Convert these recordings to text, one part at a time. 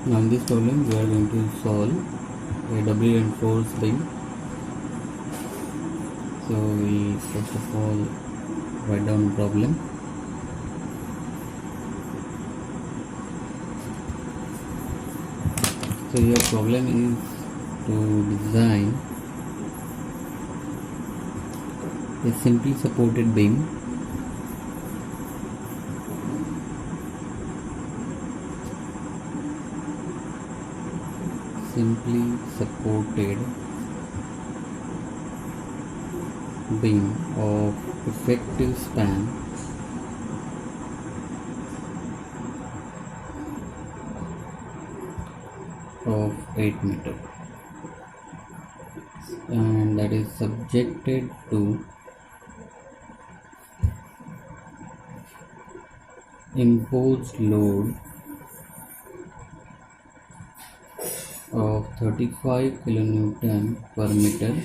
Now in this problem we are going to solve a doubly reinforced beam. So we first of all write down a problem. So your problem is to design a simply supported beam of effective span of 8 meter, and that is subjected to imposed load of 35 kilonewton per meter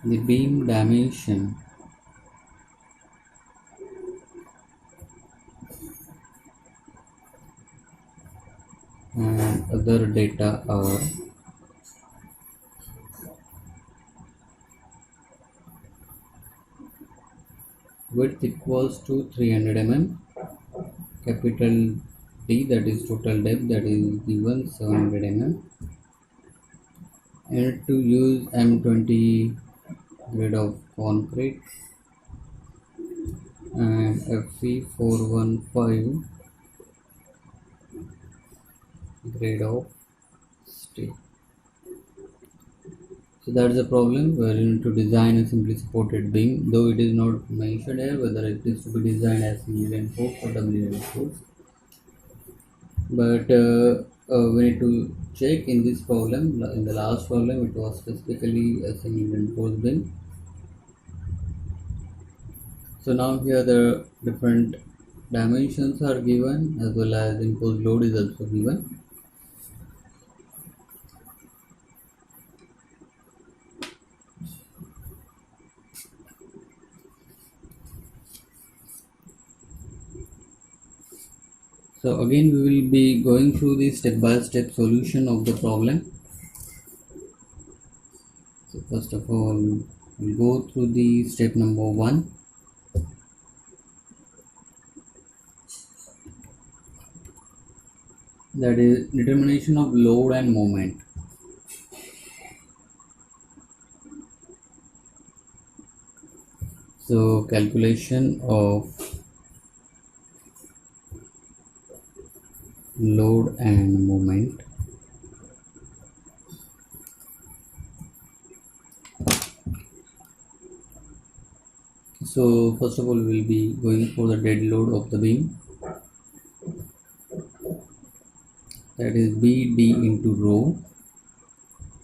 the beam dimension and other data are width equals to 300 mm, capital D, that is total depth, that is given 700 mm, and to use M20 grade of concrete and Fe415 grade of steel. So that's the problem where you need to design a simply supported beam, though it is not mentioned here whether it is to be designed as simply reinforced or doubly reinforced. But we need to check in this problem. In the last problem, it was specifically a simply reinforced beam. So now here the different dimensions are given as well as imposed load is also given. So again we will be going through the step-by-step solution of the problem. So first of all, we'll go through the step number 1. That is determination of load and moment. So calculation of load and moment. So first of all we will be going for the dead load of the beam, that is BD into rho.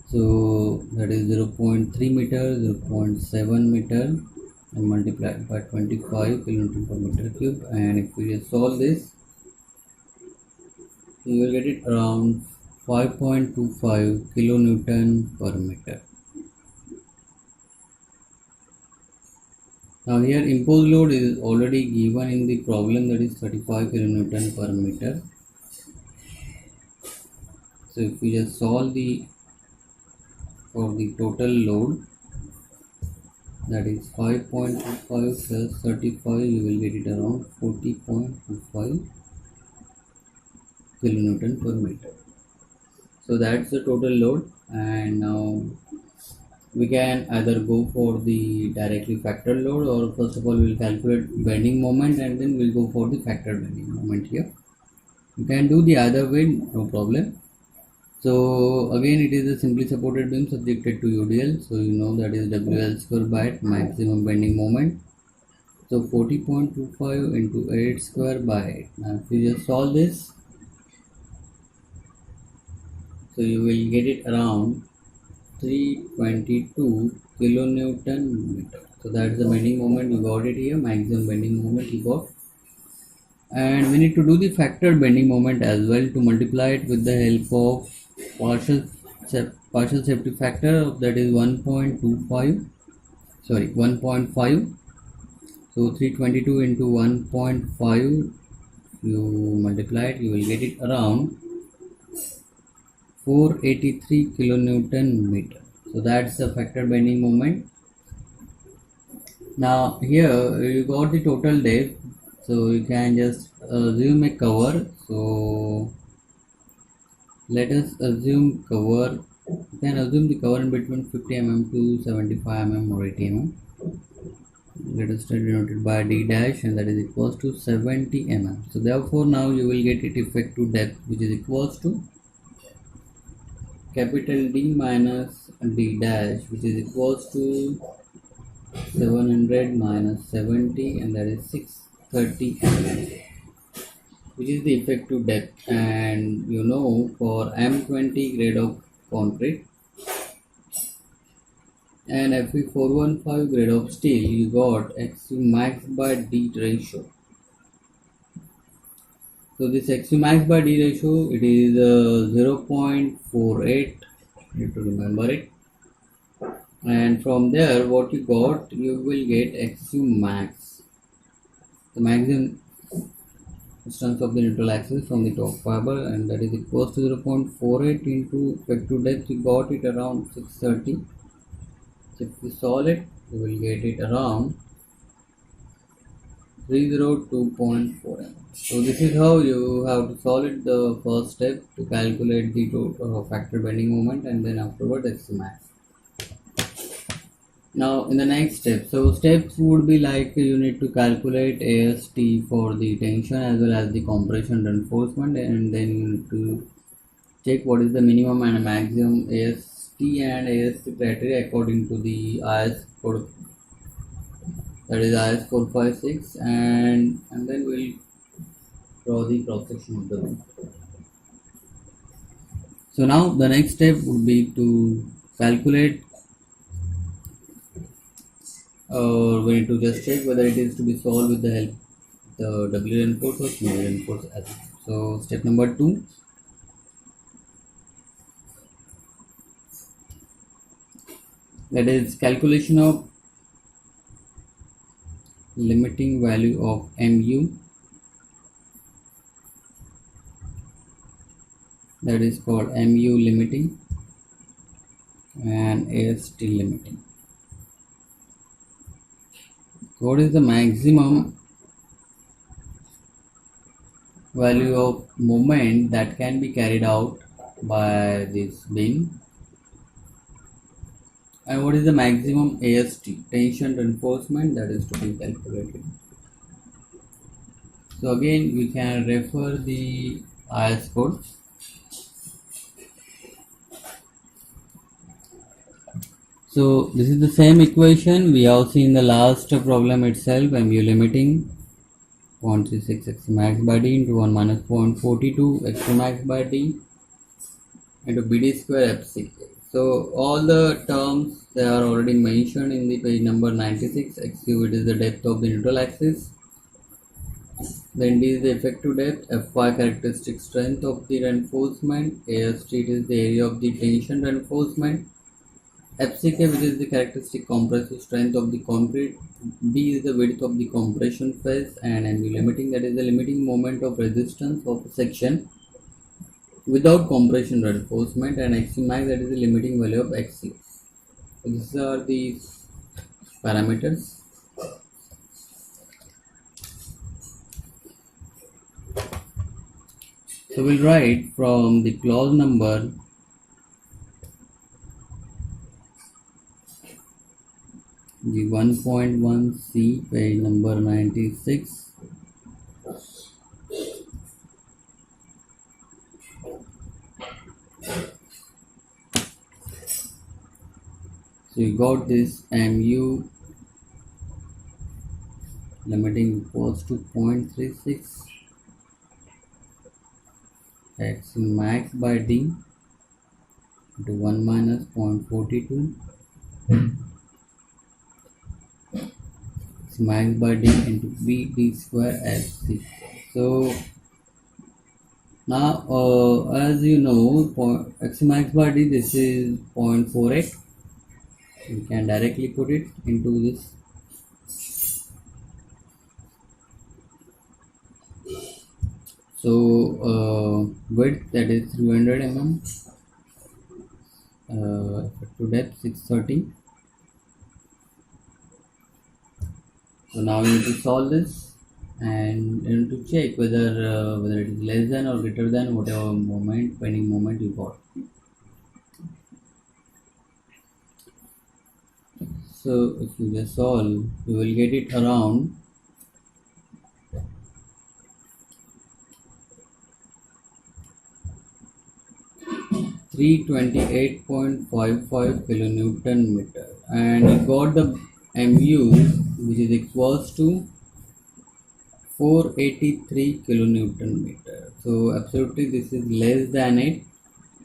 So that is 0.3 meter, 0.7 meter, and multiplied by 25 kilonewton per meter cube. And if we just solve this, you will get it around 5.25 kilonewton per meter. Now here imposed load is already given in the problem, that is 35 kilonewton per meter. So if we just solve for the total load, that is 5.25 plus 35, you will get it around 40.25 kilonewton per meter. So that's the total load, and now we can either go for the directly factored load, or first of all we will calculate bending moment and then we'll go for the factored bending moment here. You can do the either way, no problem. So again it is a simply supported beam subjected to UDL, so you know that is WL square by maximum bending moment. So 40.25 into 8 square by 8. Now if you just solve this, so you will get it around 322 kilonewton meter. So that's the bending moment, you got it here, maximum bending moment you got. And we need to do the factored bending moment as well to multiply it with the help of partial safety factor, that is 1.5 So 322 into 1.5, you multiply it, you will get it around 483 kilonewton meter. So that's the factor bending moment. Now here you got the total depth, so you can just assume a cover. So let us assume cover. You can assume the cover in between 50 mm to 75 mm or 80 mm. Let us denoted by d dash, and that is equals to 70 mm. So therefore now you will get it effective depth, which is equals to capital D minus d dash, which is equals to 700 minus 70, and that is 630 mm, which is the effective depth. And you know, for M20 grade of concrete and Fe415 grade of steel, you got Xu max by D ratio. So this Xu max by D ratio, it is 0.48. You have to remember it. And from there, what you got, you will get Xu max, the maximum distance of the neutral axis from the top fiber, and that is equals to 0.48 into effective depth. You got it around 630. So if you solve it, you will get it around 302.4 mm. So this is how you have to solve it. The first step to calculate the total factor bending moment, and then afterward Xu max. Now in the next step, so steps would be like you need to calculate AST for the tension as well as the compression reinforcement, and then you need to check what is the minimum and maximum AST and AST criteria according to the IS code, that is IS 456, and then we'll draw the cross section of the room. So now the next step would be to calculate, or we need to just check whether it is to be solved with the help of the doubly reinforced or singly reinforced as well. So step number 2, that is calculation of limiting value of mu, that is called mu limiting and AST limiting. What is the maximum value of moment that can be carried out by this beam, and what is the maximum AST, tension reinforcement, that is to be calculated. So again we can refer the IS code. So this is the same equation we have seen in the last problem itself. Mu limiting 0.36 X max by D into 1 minus 0.42 X max by D into BD square FC. So all the terms, they are already mentioned in the page number 96. XU, it is the depth of the neutral axis. Then D is the effective depth. Fy, characteristic strength of the reinforcement. AST, it is the area of the tension reinforcement. FCK, which is the characteristic compressive strength of the concrete. B is the width of the compression phase, and MU limiting, that is the limiting moment of resistance of a section without compression reinforcement, and XC max, that is the limiting value of XC. So these are the parameters. So we'll write from the clause number the 1.1c, page number 96. So you got this mu limiting equals to 0.36 X max by D into 1 minus 0.42 X max by D into BD square FC. So now as you know, X max by D, this is 0.48. You can directly put it into this So width, that is 300 mm, to depth 630. So now you need to solve this, and you need to check whether it is less than or greater than whatever bending moment you got. So if you just solve, you will get it around 328.55 kilonewton meter, and you got the mu, which is equals to 483 kilonewton meter. So absolutely this is less than it.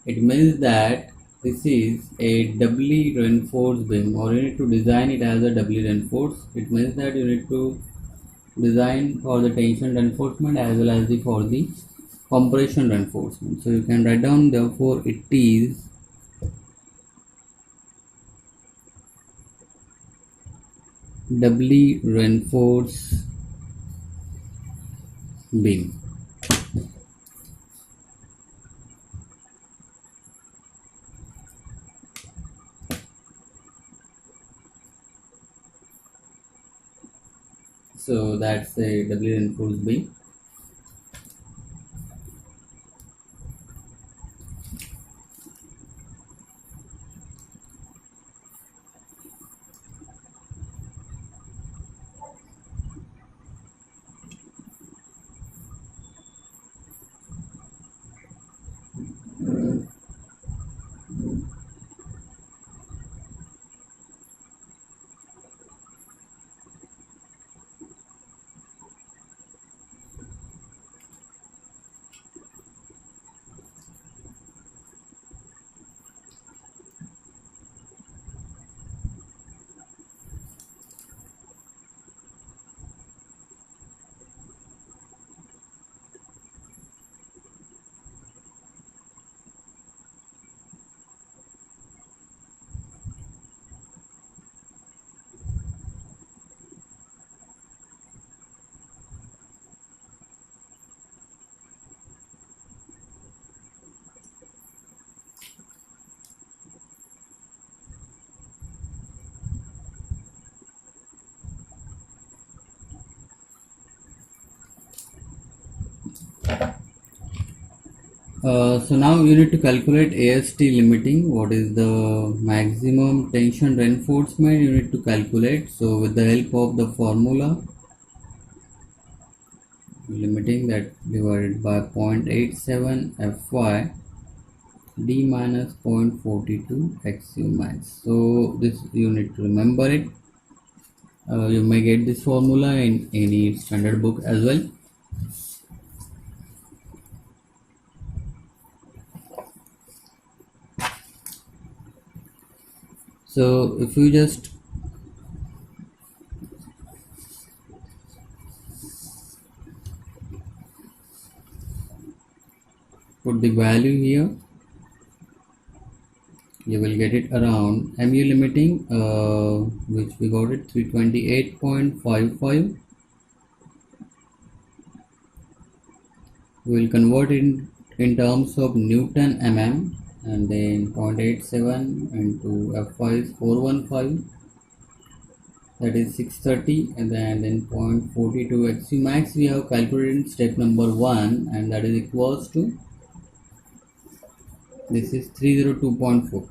It means that this is a doubly reinforced beam, or you need to design it as a doubly reinforced. It means that you need to design for the tension reinforcement as well as for the compression reinforcement. So you can write down, therefore it is doubly reinforced beam. So that's a doubly reinforced beam. So now you need to calculate AST limiting. What is the maximum tension reinforcement you need to calculate? So with the help of the formula, limiting, that divided by 0.87 Fy d minus 0.42 XU max. So this you need to remember it. You may get this formula in any standard book as well. So if you just put the value here, you will get it around mu limiting, which we got it 328.55. We will convert it in terms of Newton mm, and then 0.87 into Fy is 415, that is 630, and then 0.42 XU max we have calculated in step number 1, and that is equals to, this is 302.4.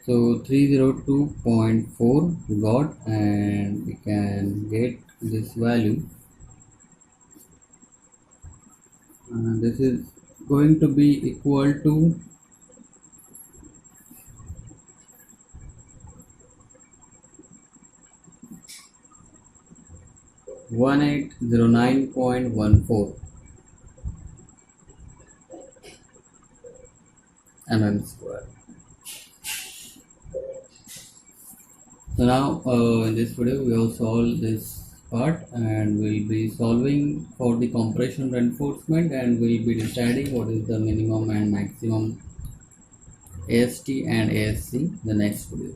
So 302.4 we got, and we can get this value, and this is going to be equal to 1809.14 mm square. So now in this video we have solved this part, and we'll be solving for the compression reinforcement, and we'll be deciding what is the minimum and maximum AST and ASC the next video.